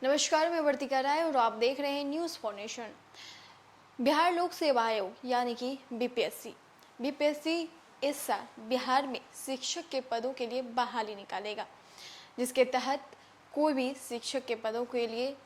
नमस्कार, मैं वर्तिका राय और आप देख रहे हैं न्यूज़ फॉर नेशन। बिहार लोक सेवा आयोग यानी कि बीपीएससी इस साल बिहार में शिक्षक के पदों के लिए बहाली निकालेगा, जिसके तहत कोई भी शिक्षक के पदों के लिए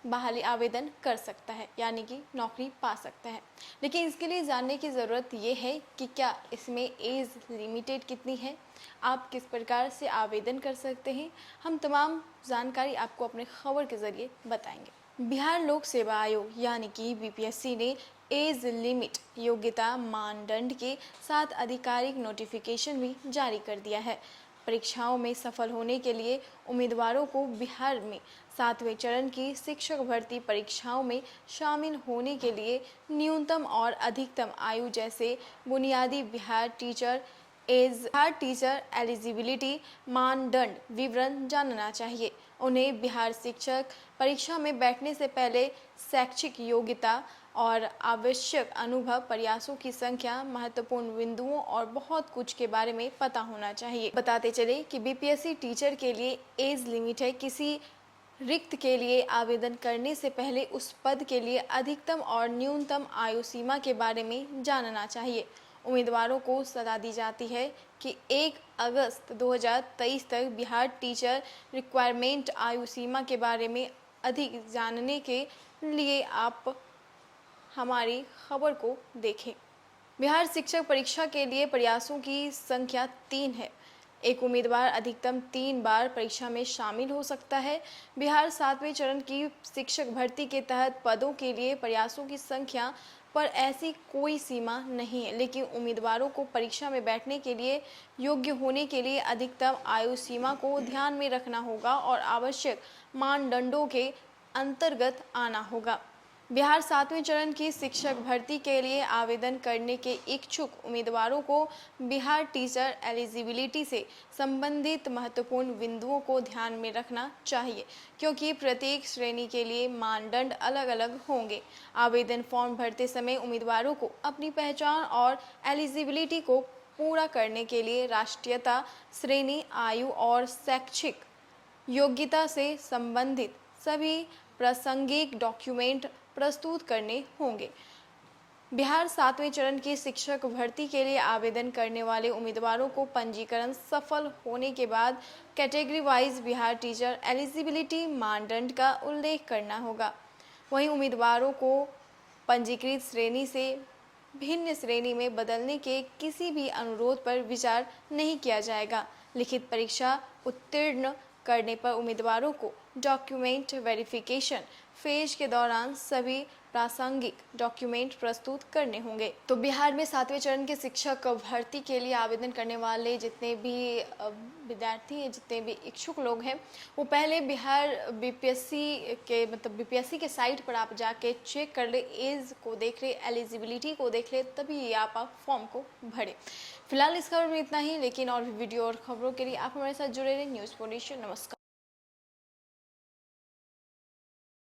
बहाली आवेदन कर सकता है, यानी कि नौकरी पा सकता है। लेकिन इसके लिए जानने की ज़रूरत ये है कि क्या इसमें एज लिमिटेड कितनी है, आप किस प्रकार से आवेदन कर सकते हैं। हम तमाम जानकारी आपको अपने खबर के ज़रिए बताएंगे। बिहार लोक सेवा आयोग यानी कि बीपीएससी ने एज लिमिट योग्यता मानदंड के साथ आधिकारिक नोटिफिकेशन भी जारी कर दिया है। परीक्षाओं में सफल होने के लिए उम्मीदवारों को बिहार में 7वें चरण की शिक्षक भर्ती परीक्षाओं में शामिल होने के लिए न्यूनतम और अधिकतम आयु जैसे बुनियादी बिहार टीचर एलिजिबिलिटी मानदंड विवरण जानना चाहिए। उन्हें बिहार शिक्षक परीक्षा में बैठने से पहले शैक्षिक योग्यता और आवश्यक अनुभव, प्रयासों की संख्या, महत्वपूर्ण बिंदुओं और बहुत कुछ के बारे में पता होना चाहिए। बताते चले कि बीपीएससी टीचर के लिए एज लिमिट है। किसी रिक्त के लिए आवेदन करने से पहले उस पद के लिए अधिकतम और न्यूनतम आयु सीमा के बारे में जानना चाहिए। उम्मीदवारों को सलाह दी जाती है कि 1 अगस्त 2023 तक बिहार टीचर रिक्वायरमेंट आयु सीमा के बारे में अधिक जानने के लिए आप हमारी खबर को देखें। बिहार शिक्षक परीक्षा के लिए प्रयासों की संख्या 3 है। एक उम्मीदवार अधिकतम 3 बार परीक्षा में शामिल हो सकता है। बिहार 7वें चरण की शिक्षक भर्ती के तहत पदों के लिए प्रयासों की संख्या पर ऐसी कोई सीमा नहीं है, लेकिन उम्मीदवारों को परीक्षा में बैठने के लिए योग्य होने के लिए अधिकतम आयु सीमा को ध्यान में रखना होगा और आवश्यक मानदंडों के अंतर्गत आना होगा। बिहार 7वें चरण की शिक्षक भर्ती के लिए आवेदन करने के इच्छुक उम्मीदवारों को बिहार टीचर एलिजिबिलिटी से संबंधित महत्वपूर्ण बिंदुओं को ध्यान में रखना चाहिए, क्योंकि प्रत्येक श्रेणी के लिए मानदंड अलग अलग होंगे। आवेदन फॉर्म भरते समय उम्मीदवारों को अपनी पहचान और एलिजिबिलिटी को पूरा करने के लिए राष्ट्रीयता, श्रेणी, आयु और शैक्षिक योग्यता से संबंधित सभी प्रासंगिक डॉक्यूमेंट प्रस्तुत करने होंगे। बिहार 7वें चरण की शिक्षक भर्ती के लिए आवेदन करने वाले उम्मीदवारों को पंजीकरण सफल होने के बाद category wise Bihar teacher eligibility मानदंड का उल्लेख करना होगा। वहीं उम्मीदवारों को पंजीकृत श्रेणी से भिन्न श्रेणी में बदलने के किसी भी अनुरोध पर विचार नहीं किया जाएगा। लिखित परीक्षा उत्तीर्ण करने पर उम्मीदवारों को डॉक्यूमेंट वेरिफिकेशन फेज के दौरान सभी प्रासंगिक डॉक्यूमेंट प्रस्तुत करने होंगे। तो बिहार में 7वें चरण के शिक्षक भर्ती के लिए आवेदन करने वाले जितने भी विद्यार्थी हैं, जितने भी इच्छुक लोग हैं, वो पहले बिहार बीपीएससी के साइट पर आप जाके चेक कर ले, एज को देख ले, एलिजिबिलिटी को देख ले, तभी आप फॉर्म को भरें। फिलहाल इस खबर में इतना ही, लेकिन और भी वीडियो और खबरों के लिए आप हमारे साथ जुड़े रहें। News for nation. नमस्कार।